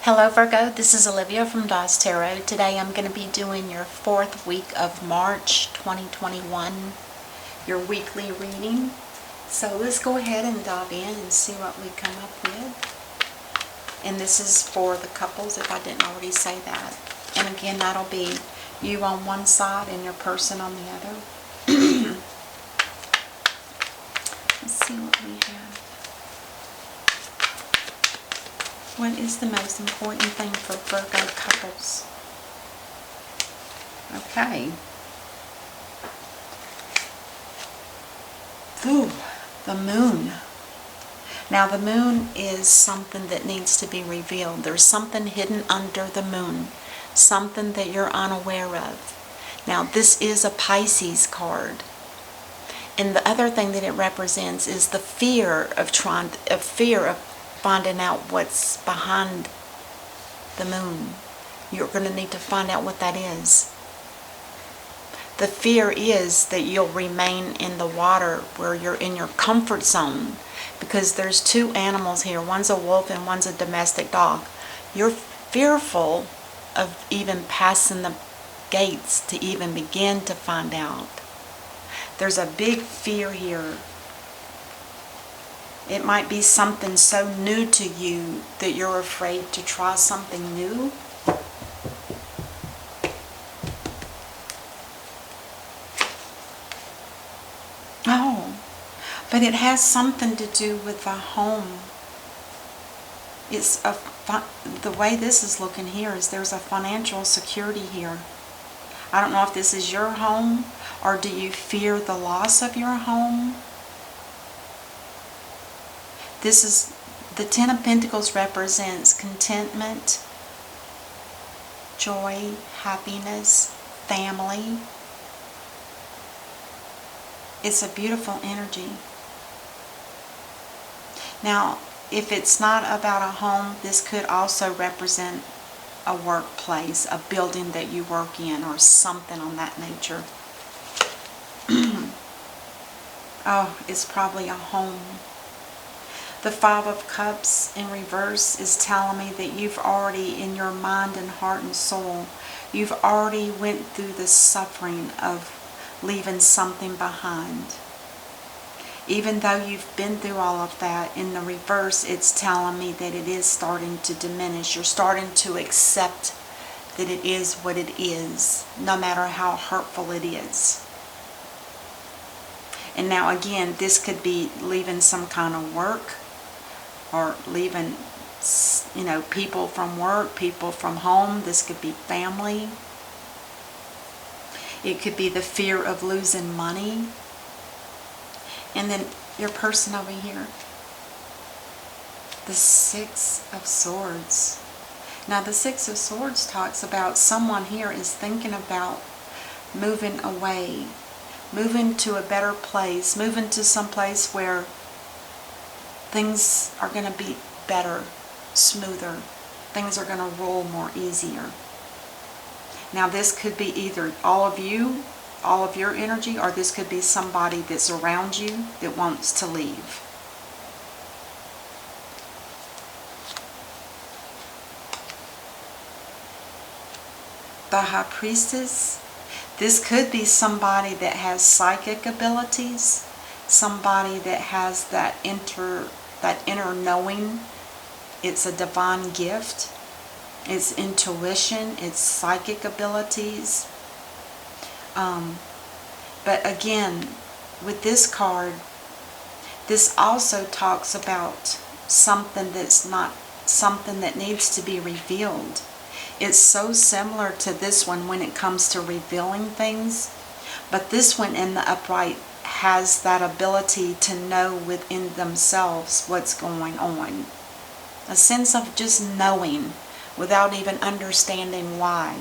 Hello Virgo, this is Olivia from Dawes Tarot. Today I'm going to be doing your 4th week of March 2021, your weekly reading. So let's go ahead and dive in and see what we come up with. And this is for the couples, if I didn't already say that. And again, that'll be you on one side and your person on the other. Let's see what we have. What is the most important thing for Virgo couples? Okay. Ooh, the moon. Now the moon is something that needs to be revealed. There's something hidden under the moon. Something that you're unaware of. Now this is a Pisces card. And the other thing that it represents is the fear of finding out what's behind the moon. You're going to need to find out what that is. The fear is that you'll remain in the water where you're in your comfort zone, because there's two animals here. One's a wolf and one's a domestic dog. You're fearful of even passing the gates to even begin to find out. There's a big fear here. It might be something so new to you that you're afraid to try something new. Oh, but it has something to do with the home. It's the way this is looking here is there's a financial security here. I don't know if this is your home, or do you fear the loss of your home? This is, the Ten of Pentacles represents contentment, joy, happiness, family. It's a beautiful energy. Now, if it's not about a home, this could also represent a workplace, a building that you work in, or something on that nature. Oh, it's probably a home. The Five of Cups in reverse is telling me that you've already, in your mind and heart and soul, you've already went through the suffering of leaving something behind. Even though you've been through all of that, in the reverse, it's telling me that it is starting to diminish. You're starting to accept that it is what it is, no matter how hurtful it is. And now again, this could be leaving some kind of work, or leaving, people from work, people from home. This could be family. It could be the fear of losing money. And then your person over here, the Six of Swords. Now the Six of Swords talks about someone here is thinking about moving away, moving to a better place, moving to some place where things are going to be better, smoother. Things are going to roll more easier. Now this could be either all of you, all of your energy, or this could be somebody that's around you that wants to leave. The High Priestess. This could be somebody that has psychic abilities, somebody that has that inner knowing. It's a divine gift. It's intuition. It's psychic abilities. But again, with this card, this also talks about something that's not something that needs to be revealed. It's so similar to this one when it comes to revealing things, but this one in the upright has that ability to know within themselves what's going on. A sense of just knowing without even understanding why.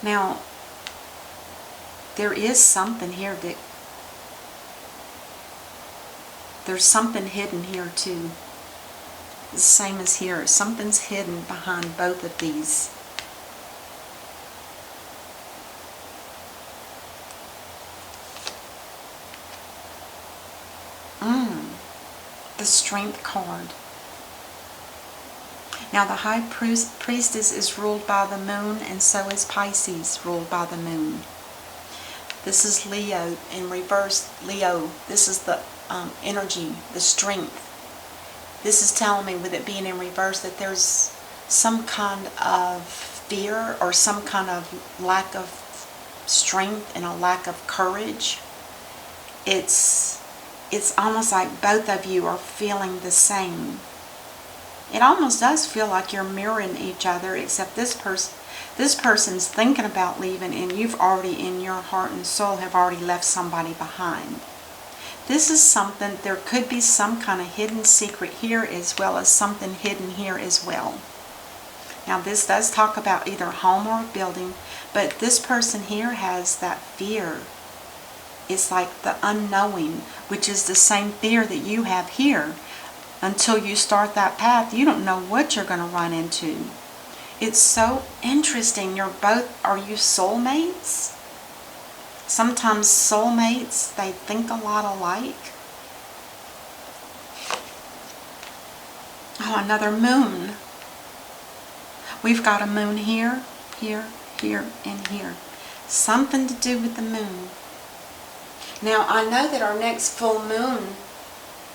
Now, there is something here that, there's something hidden here too. The same as here. Something's hidden behind both of these. The Strength card. Now the High Priestess is ruled by the moon, and so is Pisces, ruled by the moon. This is Leo in reverse. Leo, this is the energy, the strength. This is telling me, with it being in reverse, that there's some kind of fear or some kind of lack of strength and a lack of courage. It's almost like both of you are feeling the same. It almost does feel like you're mirroring each other, except this person's thinking about leaving, and you've already, in your heart and soul, have already left somebody behind. This is something, there could be some kind of hidden secret here, as well as something hidden here as well. Now this does talk about either home or a building, but this person here has that fear. It's like the unknowing, which is the same fear that you have here. Until you start that path, you don't know what you're going to run into. It's so interesting. Are you soulmates? Sometimes soulmates, they think a lot alike. Oh, another moon. We've got a moon here, here, here, and here. Something to do with the moon. Now, I know that our next full moon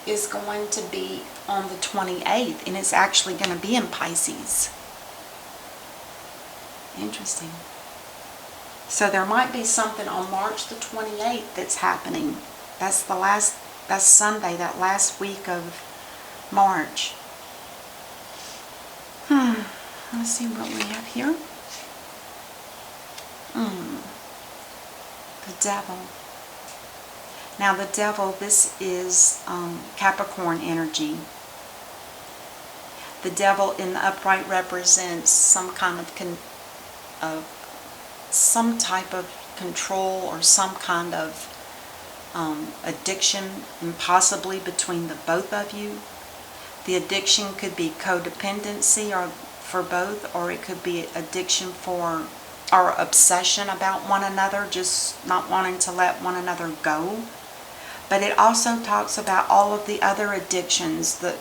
is going to be on the 28th, and it's actually going to be in Pisces. Interesting. So there might be something on March the 28th that's happening. That's Sunday, that last week of March. Let's see what we have here. The devil. Now the devil, this is Capricorn energy. The devil in the upright represents some kind of some type of control or some kind of addiction, and possibly between the both of you. The addiction could be codependency or for both, or it could be addiction for or obsession about one another, just not wanting to let one another go. But it also talks about all of the other addictions, the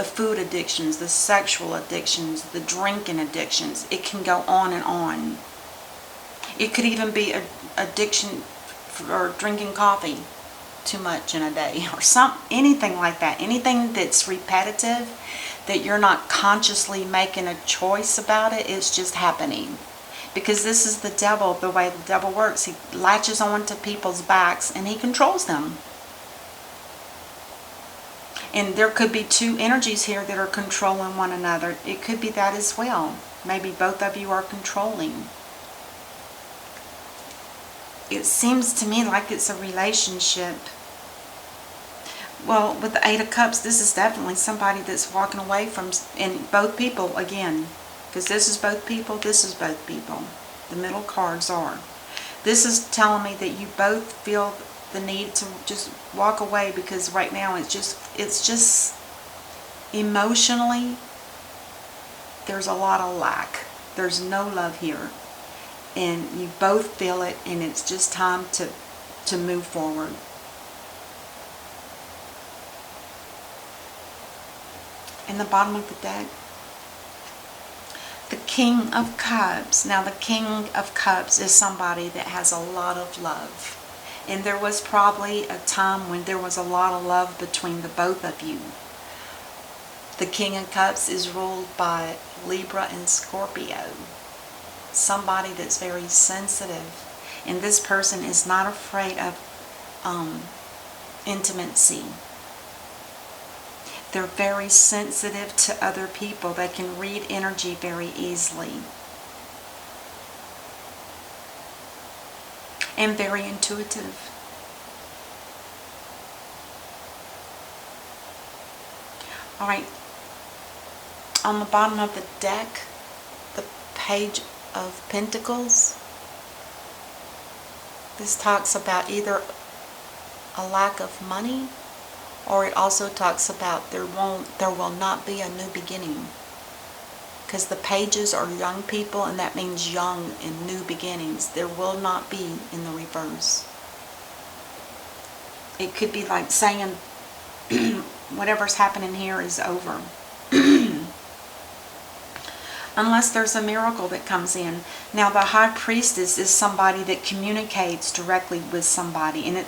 food addictions, the sexual addictions, the drinking addictions. It can go on and on. It could even be an addiction for drinking coffee too much in a day, or anything like that. Anything that's repetitive, that you're not consciously making a choice about it, it's just happening. Because this is the devil, the way the devil works. He latches on to people's backs and he controls them. And there could be two energies here that are controlling one another. It could be that as well. Maybe both of you are controlling. It seems to me like it's a relationship. Well, with the Eight of Cups, this is definitely somebody that's walking away from, and both people again. Because this is both people, this is both people. The middle cards are. This is telling me that you both feel the need to just walk away, because right now it's just emotionally, there's a lot of lack. There's no love here. And you both feel it, and it's just time to move forward. In the bottom of the deck, the King of Cups. Now the King of Cups is somebody that has a lot of love. And there was probably a time when there was a lot of love between the both of you. The King of Cups is ruled by Libra and Scorpio. Somebody that's very sensitive. And this person is not afraid of intimacy. They're very sensitive to other people. They can read energy very easily. And very intuitive. Alright. On the bottom of the deck, the Page of Pentacles. This talks about either a lack of money, or it also talks about there will not be a new beginning. Because the pages are young people, and that means young and new beginnings. There will not be in the reverse. It could be like saying whatever's happening here is over. unless there's a miracle that comes in. Now, the High Priestess is somebody that communicates directly with somebody, and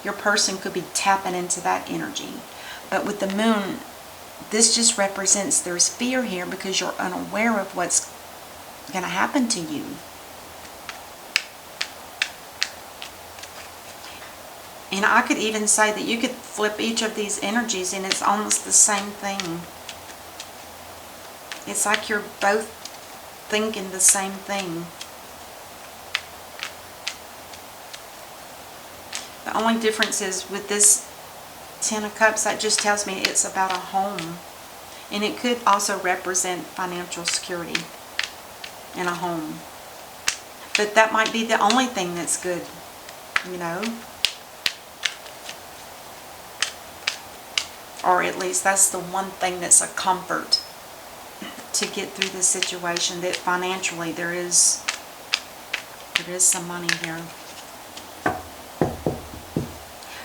your person could be tapping into that energy. But with the Moon, this just represents there's fear here because you're unaware of what's going to happen to you. And I could even say that you could flip each of these energies and it's almost the same thing. It's like you're both thinking the same thing. The only difference is with this Ten of Cups, that just tells me it's about a home. And it could also represent financial security in a home. But that might be the only thing that's good, you know. Or at least that's the one thing that's a comfort to get through this situation, that financially there is some money here.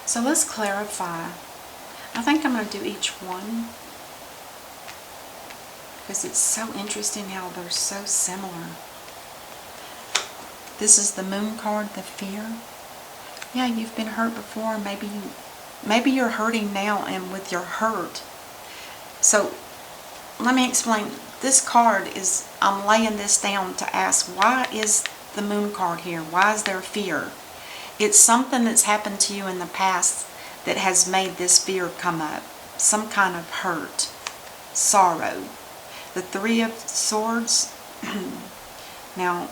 So let's clarify. I think I'm going to do each one because it's so interesting how they're so similar. This is the Moon card, the fear. Yeah, you've been hurt before. Maybe you're hurting now, and with your hurt. So let me explain. This card is, I'm laying this down to ask, why is the Moon card here? Why is there fear? It's something that's happened to you in the past that has made this fear come up. Some kind of hurt, sorrow. The Three of Swords. Now,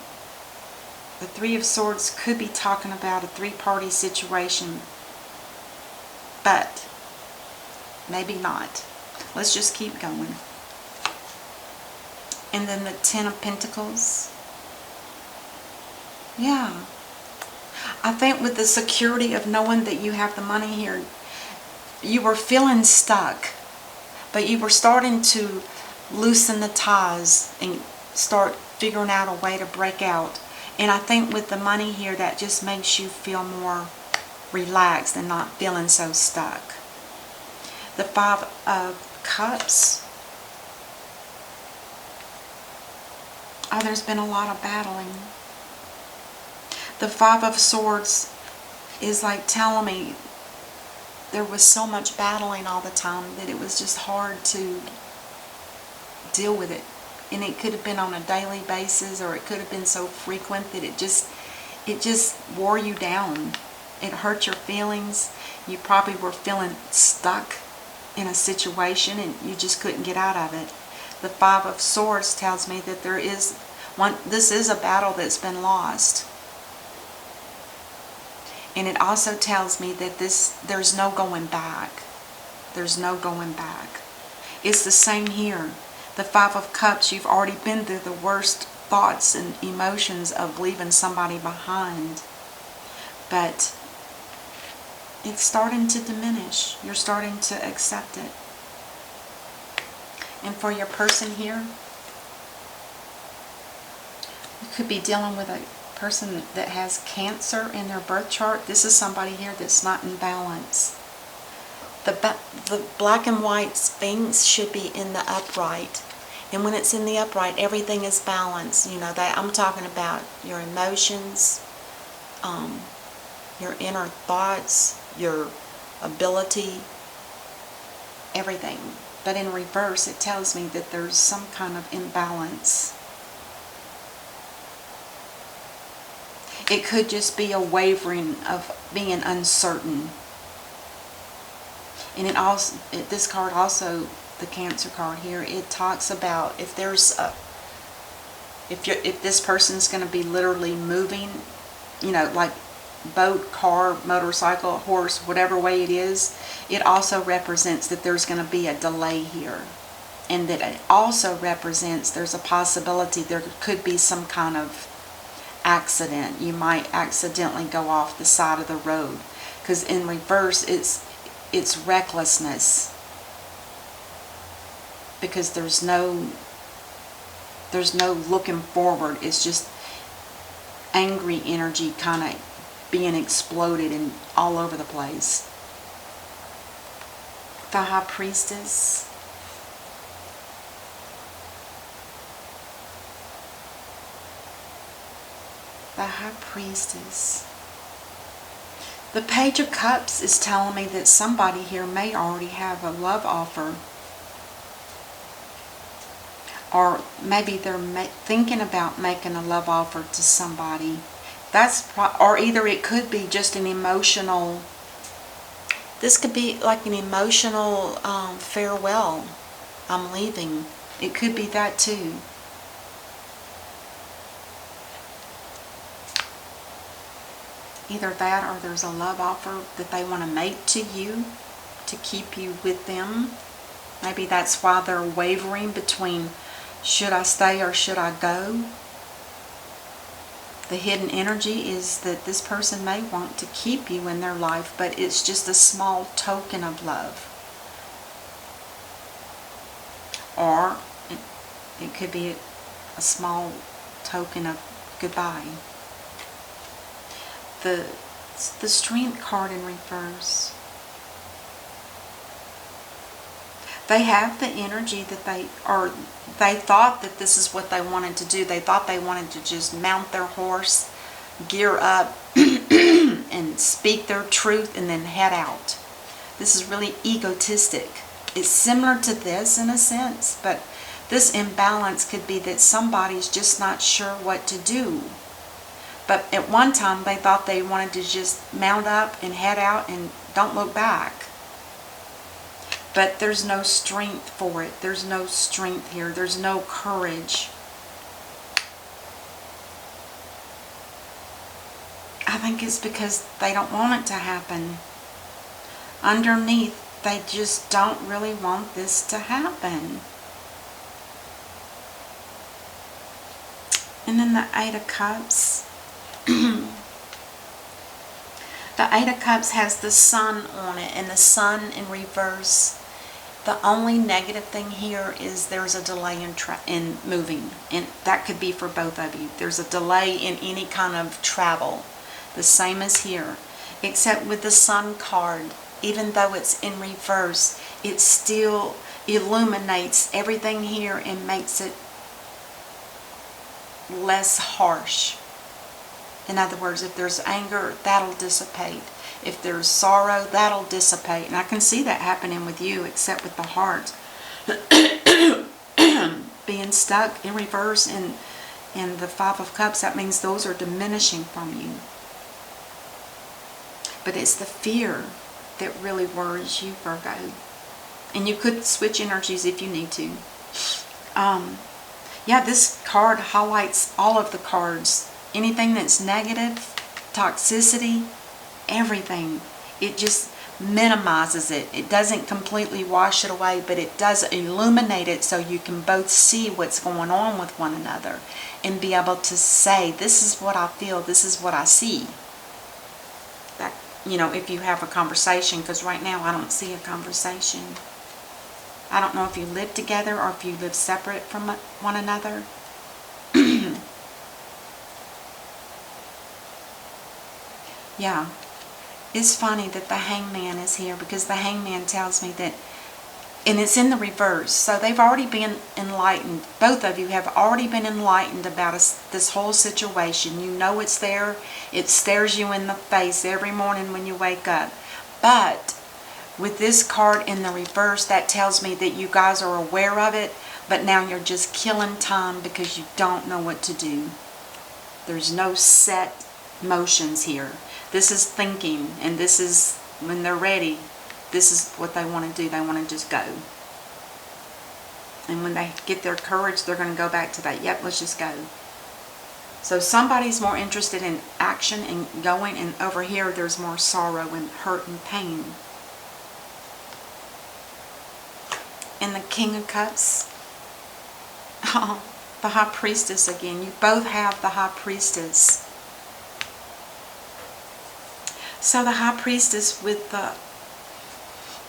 the Three of Swords could be talking about a three-party situation, but maybe not. Let's just keep going. And then the Ten of Pentacles. Yeah. I think with the security of knowing that you have the money here, you were feeling stuck, but you were starting to loosen the ties and start figuring out a way to break out. And I think with the money here, that just makes you feel more relaxed and not feeling so stuck. The Five of Cups. Oh, there's been a lot of battling. The Five of Swords is like telling me there was so much battling all the time that it was just hard to deal with it. And it could have been on a daily basis, or it could have been so frequent that it just wore you down. It hurt your feelings. You probably were feeling stuck in a situation and you just couldn't get out of it. The Five of Swords tells me that this is a battle that's been lost. And it also tells me that there's no going back. There's no going back. It's the same here. The Five of Cups, you've already been through the worst thoughts and emotions of leaving somebody behind. But it's starting to diminish. You're starting to accept it. And for your person here, you could be dealing with a person that has Cancer in their birth chart. This is somebody here that's not in balance. The black and white Sphinx should be in the upright. And when it's in the upright, everything is balanced. You know, that I'm talking about your emotions, your inner thoughts, your ability, everything. But in reverse, it tells me that there's some kind of imbalance. It could just be a wavering of being uncertain. And this card also, the Cancer card here, it talks about if this person's going to be literally moving, you know, like boat, car, motorcycle, horse, whatever way it is, it also represents that there's going to be a delay here. And that it also represents there's a possibility there could be some kind of accident. You might accidentally go off the side of the road. Because in reverse, it's recklessness. Because there's no looking forward. It's just angry energy kind of being exploded and all over the place. The High Priestess. The High Priestess. The Page of Cups is telling me that somebody here may already have a love offer. Or maybe they're thinking about making a love offer to somebody. Or either it could be just an emotional, this could be like an emotional farewell. I'm leaving. It could be that too. Either that or there's a love offer that they want to make to you to keep you with them. Maybe that's why they're wavering between should I stay or should I go. The hidden energy is that this person may want to keep you in their life, but it's just a small token of love. Or it could be a small token of goodbye. The Strength card in reverse. They have the energy that they thought that this is what they wanted to do. They thought they wanted to just mount their horse, gear up, and speak their truth and then head out. This is really egotistic. It's similar to this in a sense, but this imbalance could be that somebody's just not sure what to do. But at one time they thought they wanted to just mount up and head out and don't look back. But there's no strength for it. There's no strength here. There's no courage. I think it's because they don't want it to happen. Underneath, they just don't really want this to happen. And then the Eight of Cups. The Eight of Cups has the Sun on it, and the Sun in reverse. The only negative thing here is there's a delay in moving, and that could be for both of you. There's a delay in any kind of travel, the same as here, except with the Sun card. Even though it's in reverse, it still illuminates everything here and makes it less harsh. In other words, if there's anger, that'll dissipate. If there's sorrow, that'll dissipate. And I can see that happening with you, except with the heart. Being stuck in reverse in the Five of Cups, that means those are diminishing from you. But it's the fear that really worries you, Virgo. And you could switch energies if you need to. Yeah, this card highlights all of the cards. Anything that's negative, toxicity, everything. It just minimizes it. It doesn't completely wash it away, but it does illuminate it so you can both see what's going on with one another and be able to say, this is what I feel, this is what I see. That, you know, if you have a conversation, because right now I don't see a conversation. I don't know if you live together or if you live separate from one another. Yeah. It's funny that the Hangman is here, because the Hangman tells me that, and it's in the reverse, so they've already been enlightened. Both of you have already been enlightened about this whole situation. You know it's there. It stares you in the face every morning when you wake up. But with this card in the reverse, that tells me that you guys are aware of it, but now you're just killing time because you don't know what to do. There's no set motions here. This is thinking, and this is, when they're ready, this is what they want to do. They want to just go. And when they get their courage, they're going to go back to that. Yep, let's just go. So somebody's more interested in action and going, and over here there's more sorrow and hurt and pain. And the King of Cups. Oh, the High Priestess again. You both have the High Priestess. So the High Priestess with the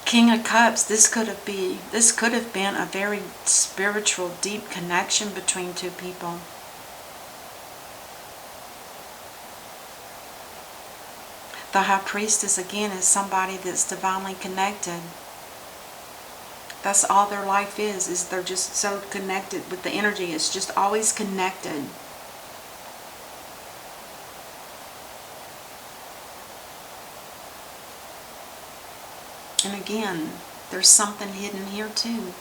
King of Cups, this could have been a very spiritual, deep connection between two people. The High Priestess again is somebody that's divinely connected. That's all their life is they're just so connected with the energy. It's just always connected. again, there's something hidden here too.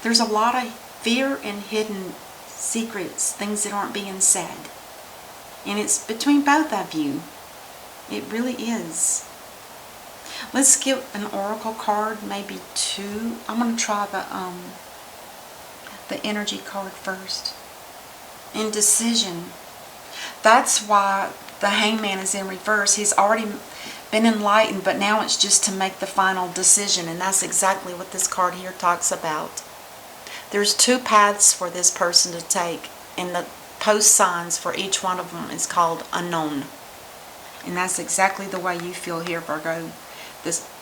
There's a lot of fear and hidden secrets, things that aren't being said. And it's between both of you. It really is. Let's get an oracle card, maybe 2. I'm going to try the energy card first. Indecision. That's why the Hangman is in reverse. He's already been enlightened, but now it's just to make the final decision, and that's exactly what this card here talks about. There's 2 paths for this person to take, and the post signs for each one of them is called unknown. And that's exactly the way you feel here, Virgo.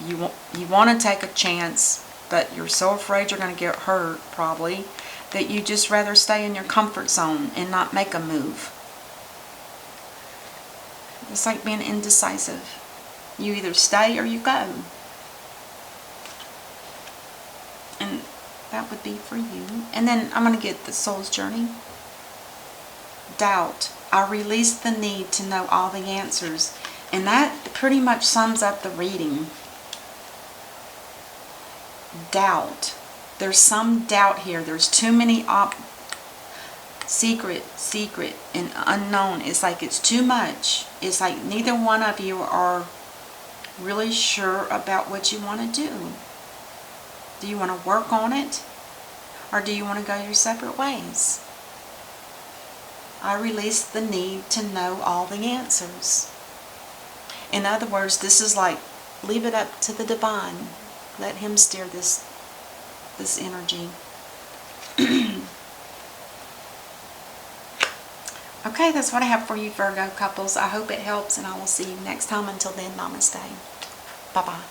You want to take a chance, but you're so afraid you're going to get hurt, probably, that you just rather stay in your comfort zone and not make a move. It's like being indecisive. You either stay or you go. And that would be for you. And then I'm going to get the Soul's Journey. Doubt. I release the need to know all the answers. And that pretty much sums up the reading. Doubt. There's some doubt here. There's too many secret, and unknown. It's like it's too much. It's like neither one of you are really sure about what you want to do. Do you want to work on it? Or do you want to go your separate ways? I release the need to know all the answers. In other words, this is like, leave it up to the divine. Let him steer this energy. Okay, that's what I have for you, Virgo couples. I hope it helps, and I will see you next time. Until then, namaste. Bye-bye.